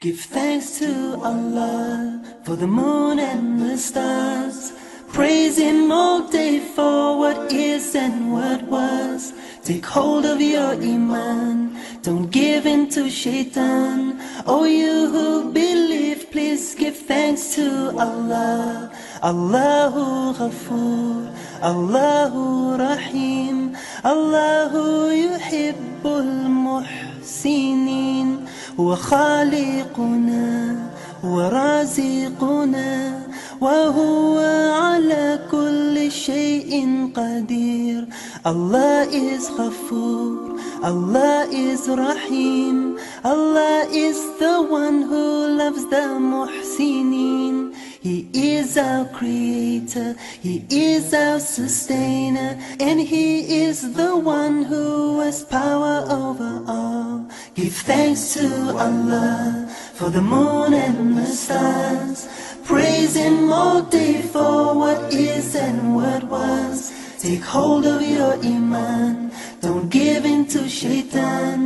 Give thanks to Allah for the moon and the stars. Praise Him all day for what is and what was. Take hold of your iman, don't give in to shaitan. Oh, you who believe, please give thanks to Allah. Allahu Ghafoor, Allahu Rahim, Allahu Yuhibbul Muhsinin. هو خالقنا ورازقنا وهو على كل شيء قدير. Allah is Ghafoor, Allah is Rahim, Allah is the one who loves the Muhsinin. He is our creator, He is our sustainer, and He is the one who has power over all. Give thanks to Allah for the moon and the stars. Praise Him all day for what is and what was. Take hold of your iman, don't give in to shaitan.